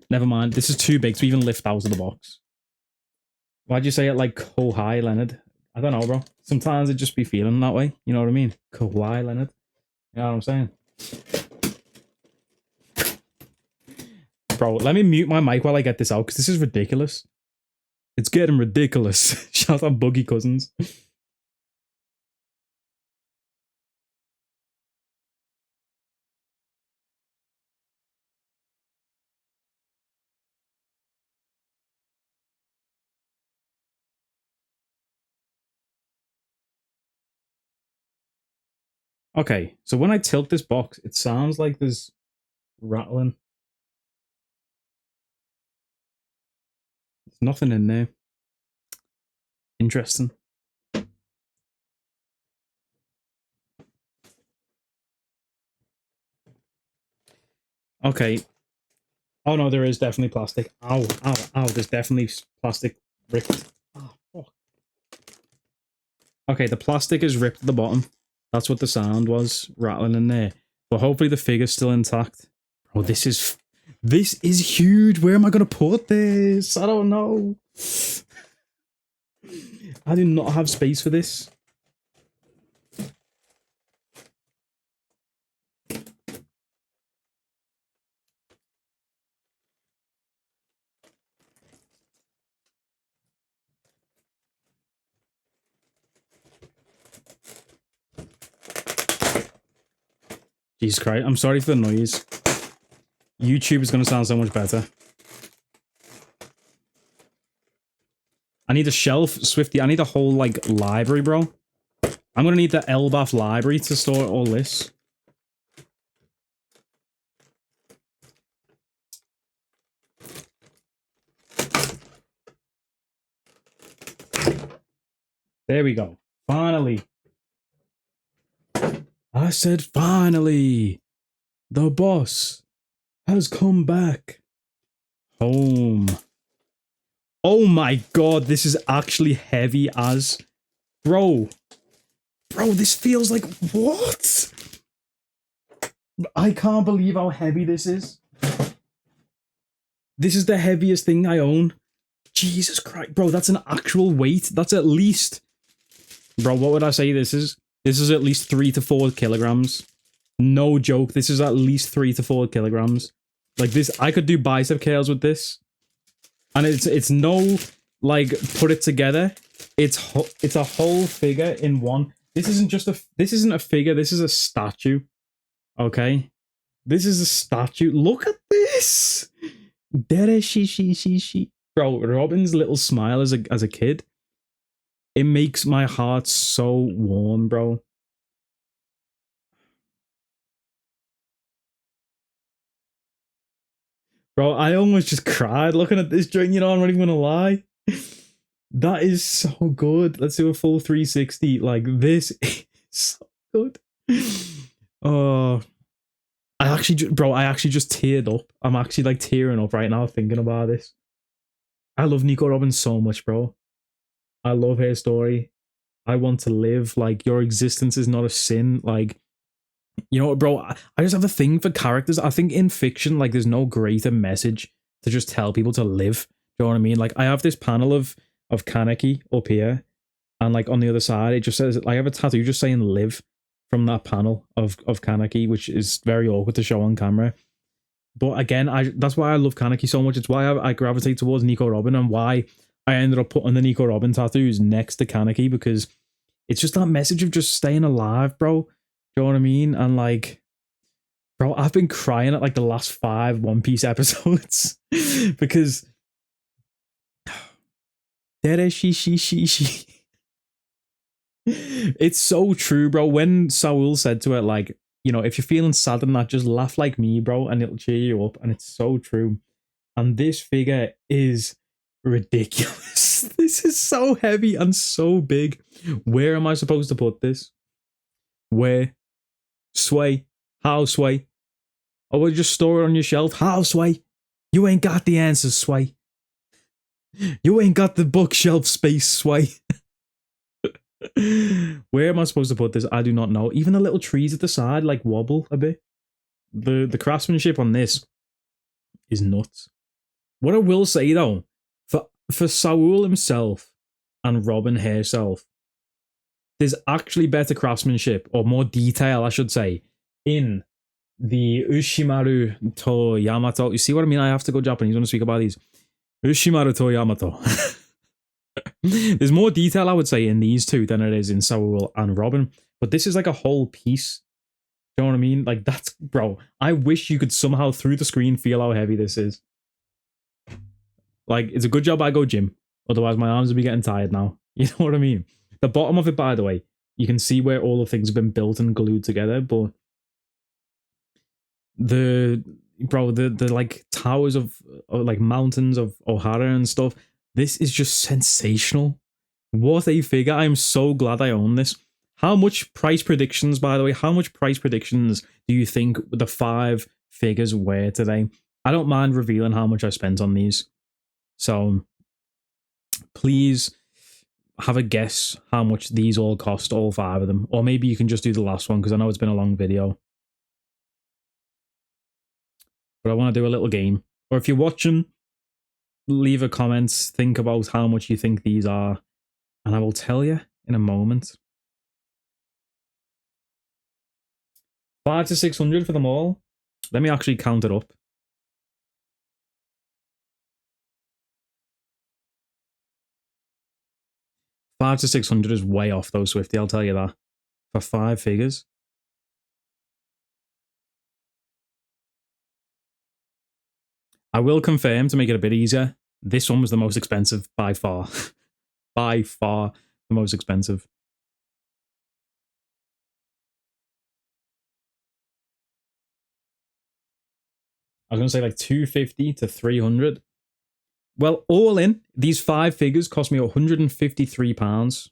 Never mind. This is too big to even lift out of the box. Why'd you say it like Kawhi Leonard? I don't know, bro. Sometimes it just be feeling that way. You know what I mean? Kawhi Leonard. You know what I'm saying? Bro, let me mute my mic while I get this out, because this is ridiculous. It's getting ridiculous. Shout out Boogie Cousins. Okay, so when I tilt this box, it sounds like there's rattling. There's nothing in there. Interesting. Okay. Oh no, there is definitely plastic. Ow, ow, ow, there's definitely plastic ripped. Oh, fuck. Okay, the plastic is ripped at the bottom. That's what the sound was, rattling in there. But hopefully the figure's still intact. Oh, this is huge. Where am I gonna put this? I don't know. I do not have space for this. Jesus Christ, I'm sorry for the noise. YouTube is going to sound so much better. I need a shelf, Swifty. I need a whole, like, library, bro. I'm going to need the Elbath library to store all this. There we go. Finally. I said finally. The boss has come back home. Oh my god, this is actually heavy as... Bro, this feels like... What? I can't believe how heavy this is. This is the heaviest thing I own. Jesus Christ. Bro, that's an actual weight. That's at least... Bro, what would I say this is? This is at least 3 to 4 kilograms. No joke, this is at least 3 to 4 kilograms. Like this, I could do bicep curls with this. And it's no, like, put it together. It's a whole figure in one. This isn't a figure, this is a statue. Okay? This is a statue. Look at this! Dere she. Bro, Robin's little smile as a kid. It makes my heart so warm, bro. Bro, I almost just cried looking at this joint, you know, I'm not even gonna lie. That is so good. Let's do a full 360. Like, this is so good. Oh. I actually just teared up. I'm actually, like, tearing up right now thinking about this. I love Nico Robin so much, bro. I love her story. I want to live. Like, your existence is not a sin. Like, you know what, bro? I just have a thing for characters. I think in fiction, like, there's no greater message to just tell people to live. Do you know what I mean? Like, I have this panel of Kaneki up here, and, like, on the other side, it just says, I have a tattoo just saying live from that panel of Kaneki, which is very awkward to show on camera. But again, that's why I love Kaneki so much. It's why I gravitate towards Nico Robin, and why I ended up putting the Nico Robin tattoos next to Kaneki, because it's just that message of just staying alive, bro. Do you know what I mean? And, like, bro, I've been crying at, like, the last 5 One Piece episodes because Dere she. It's so true, bro. When Saul said to it, like, you know, if you're feeling sad and that, just laugh like me, bro, and it'll cheer you up. And it's so true. And this figure is ridiculous. This is so heavy and so big. Where am I supposed to put this? Where? Sway? How, Sway? Or will you just store it on your shelf? How, Sway? You ain't got the answers, Sway. You ain't got the bookshelf space, Sway. Where am I supposed to put this? I do not know. Even the little trees at the side, like, wobble a bit. The craftsmanship on this is nuts. What I will say though, for Saul himself and Robin herself, there's actually better craftsmanship or more detail, I should say, in the Ushimaru to Yamato. You see what I mean? I have to go Japanese when I speak about these. Ushimaru to Yamato. There's more detail, I would say, in these two than it is in Saul and Robin. But this is like a whole piece. Do you know what I mean? Like, that's, bro, I wish you could somehow through the screen feel how heavy this is. Like, it's a good job I go gym. Otherwise, my arms would be getting tired now. You know what I mean? The bottom of it, by the way, you can see where all the things have been built and glued together, but the like towers of like mountains of Ohara and stuff, this is just sensational. What a figure. I'm so glad I own this. How much price predictions, by the way, how much price predictions do you think the 5 figures were today? I don't mind revealing how much I spent on these. So please have a guess how much these all cost, all 5 of them. Or maybe you can just do the last one because I know it's been a long video. But I want to do a little game. Or if you're watching, leave a comment, think about how much you think these are, and I will tell you in a moment. 5 to 600 for them all. Let me actually count it up. $500 to 600 is way off though, Swifty, I'll tell you that. For 5 figures. I will confirm, to make it a bit easier, this one was the most expensive by far. By far the most expensive. I was going to say like 250 to 300. Well, all in, these 5 figures cost me £153.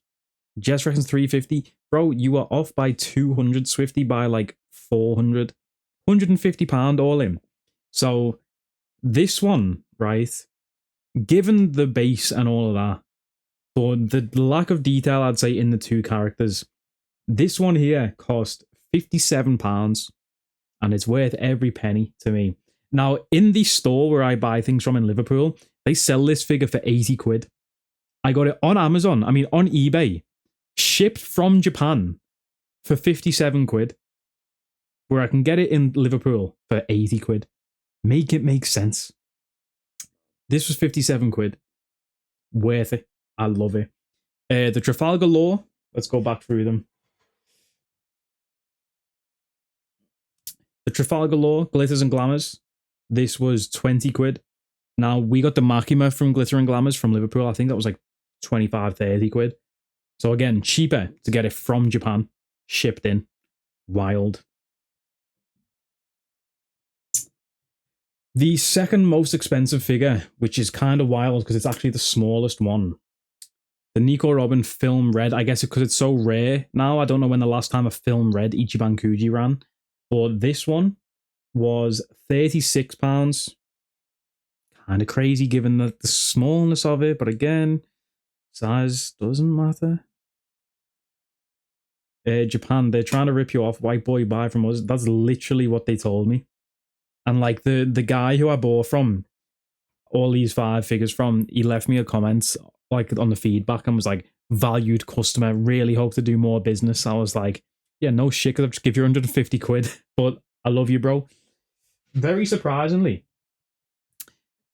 Jess reckons 350. Bro, you are off by 200, Swifty, by like 400. £150 all in. So this one, right, given the base and all of that, but the lack of detail, I'd say, in the 2 characters, this one here cost £57 and it's worth every penny to me. Now, in the store where I buy things from in Liverpool, they sell this figure for 80 quid. I got it on Amazon, I mean on eBay, shipped from Japan for 57 quid, where I can get it in Liverpool for 80 quid. Make it make sense. This was 57 quid. Worth it. I love it. The Trafalgar Law, let's go back through them. The Trafalgar Law, Glitters and Glamours, this was 20 quid. Now, we got the Makima from Glitter and Glamours from Liverpool. I think that was like 25, 30 quid. So again, cheaper to get it from Japan, shipped in. Wild. The second most expensive figure, which is kind of wild because it's actually the smallest one. The Nico Robin Film Red. I guess because it's so rare now. I don't know when the last time a Film Red Ichiban Kuji ran. But this one was £36. Kind of crazy given the smallness of it. But again, size doesn't matter. Japan, they're trying to rip you off. White boy buy from us. That's literally what they told me. And like the guy who I bought from all these 5 figures from, he left me a comment like on the feedback and was like, valued customer, really hope to do more business. I was like, yeah, no shit, because I'll just give you 150 quid. But I love you, bro. Very surprisingly,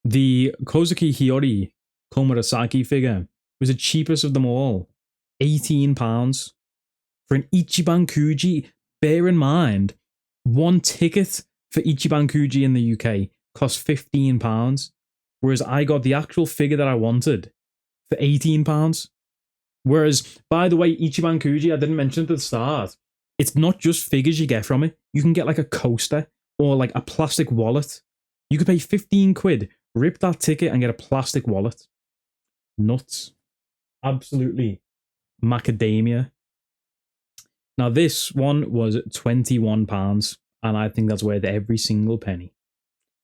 the Kozuki Hiyori Komurasaki figure was the cheapest of them all. £18 for an Ichiban Kuji. Bear in mind, one ticket for Ichiban Kuji in the UK cost £15, whereas I got the actual figure that I wanted for £18. Whereas, by the way, Ichiban Kuji, I didn't mention it at the start, it's not just figures you get from it. You can get like a coaster or like a plastic wallet. You could pay 15 quid, rip that ticket and get a plastic wallet. Nuts. Absolutely macadamia. Now this one was £21 and I think that's worth every single penny.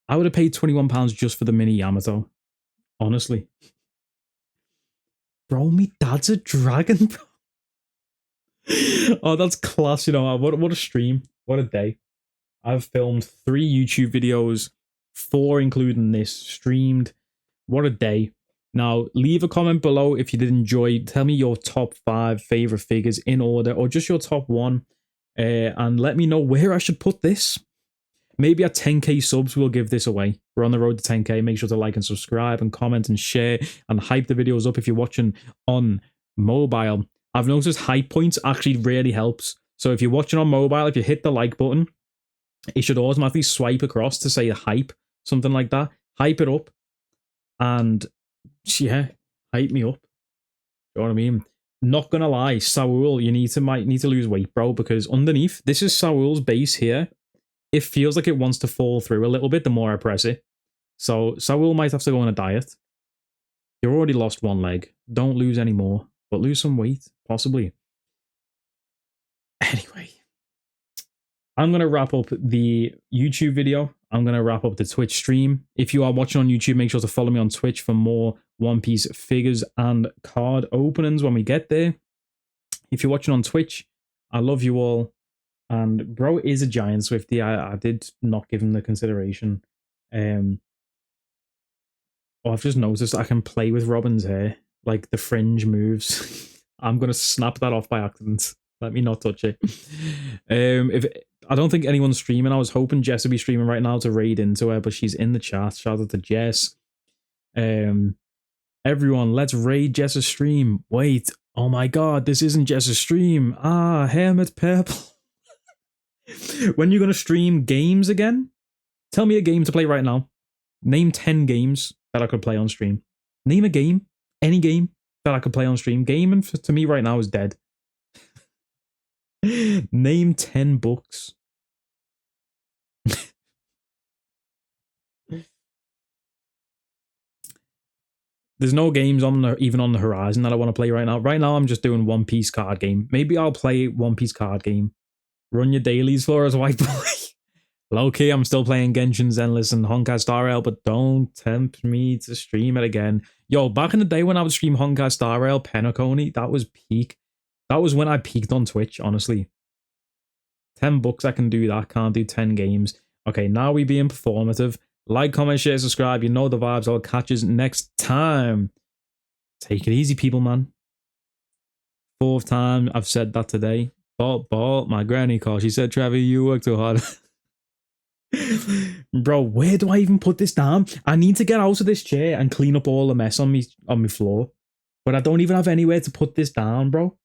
I would have paid £21 just for the mini Yamato. Honestly. Bro, me dad's a dragon, bro. Oh, that's class, you know. What a stream. What a day. I've filmed 3 YouTube videos, 4 including this streamed. What a day. Now, leave a comment below if you did enjoy. Tell me your top 5 favorite figures in order, or just your top 1. And let me know where I should put this. Maybe at 10k subs, we'll give this away. We're on the road to 10k. Make sure to like and subscribe and comment and share and hype the videos up if you're watching on mobile. I've noticed hype points actually really helps. So if you're watching on mobile, if you hit the like button, it should automatically swipe across to say hype, something like that. Hype it up. And yeah, hype me up. You know what I mean? Not gonna lie, Saul, you might need to lose weight, bro, because underneath, this is Saul's base here. It feels like it wants to fall through a little bit the more I press it. So Saul might have to go on a diet. You already lost 1 leg. Don't lose any more, but lose some weight, possibly. Anyway, I'm going to wrap up the YouTube video. I'm going to wrap up the Twitch stream. If you are watching on YouTube, make sure to follow me on Twitch for more One Piece figures and card openings when we get there. If you're watching on Twitch, I love you all. And bro is a giant Swifty. I did not give him the consideration. Oh, I've just noticed I can play with Robin's hair. Like the fringe moves. I'm going to snap that off by accident. Let me not touch it. I don't think anyone's streaming. I was hoping Jess would be streaming right now to raid into her, but she's in the chat. Shout out to Jess. Everyone, let's raid Jess's stream. Wait. Oh my god, this isn't Jess's stream. Ah, Hermit Purple. When you're going to stream games again? Tell me a game to play right now. Name 10 games that I could play on stream. Name a game. Any game that I could play on stream. Gaming to me right now is dead. Name 10 books. There's no games even on the horizon that I want to play right now. Right now, I'm just doing One Piece card game. Maybe I'll play One Piece card game. Run your dailies for us, white boy. Low-key, I'm still playing Genshin Zenless and Honkai Star Rail, but don't tempt me to stream it again. Yo, back in the day when I would stream Honkai Star Rail, Penacony, that was peak. That was when I peaked on Twitch, honestly. 10 bucks, I can do that. Can't do 10 games. Okay, now we being performative. Like, comment, share, subscribe. You know the vibes. I'll catch you next time. Take it easy, people, man. 4th time I've said that today. But my granny called. She said, Trevor, you work too hard. Bro, where do I even put this down? I need to get out of this chair and clean up all the mess on me floor. But I don't even have anywhere to put this down, bro.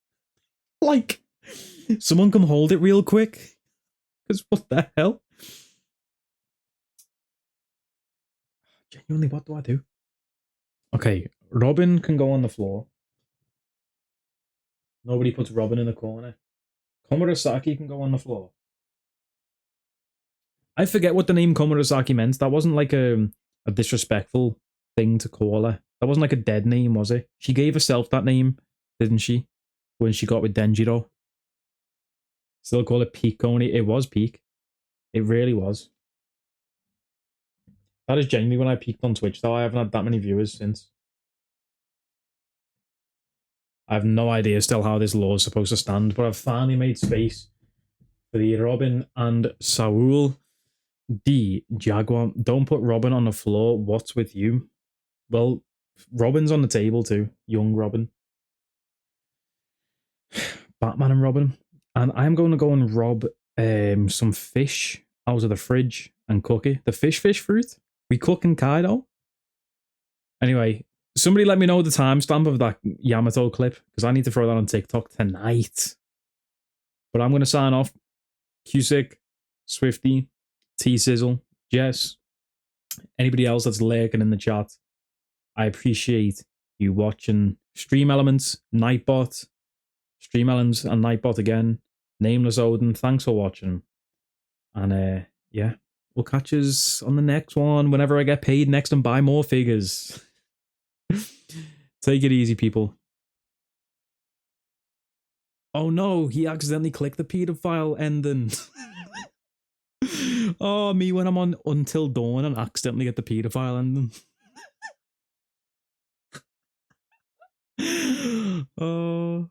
Like, someone come hold it real quick. Because what the hell? Genuinely, what do I do? Okay, Robin can go on the floor. Nobody puts Robin in the corner. Komurasaki can go on the floor. I forget what the name Komurasaki meant. That wasn't like a disrespectful thing to call her. That wasn't like a dead name, was it? She gave herself that name, didn't she? When she got with Denjiro. Still call it Peak Coney. It was Peak. It really was. That is genuinely when I peaked on Twitch, though. I haven't had that many viewers since. I have no idea still how this law is supposed to stand, but I've finally made space for the Robin and Saul D. Jaguar. Don't put Robin on the floor. What's with you? Well, Robin's on the table too. Young Robin. Batman and Robin. And I'm going to go and rob some fish out of the fridge and cook it. The fish fruit? We cooking Kaido? Anyway, somebody let me know the timestamp of that Yamato clip, because I need to throw that on TikTok tonight. But I'm going to sign off. Cusick, Swifty, T-Sizzle, Jess, anybody else that's lurking in the chat. I appreciate you watching. Stream Elements, Nightbot, Stream Elements and Nightbot again. Nameless Odin, thanks for watching. And yeah, we'll catch us on the next one whenever I get paid next and buy more figures. Take it easy, people. Oh no, he accidentally clicked the pedophile ending. Oh, me when I'm on Until Dawn and accidentally get the pedophile ending. Oh.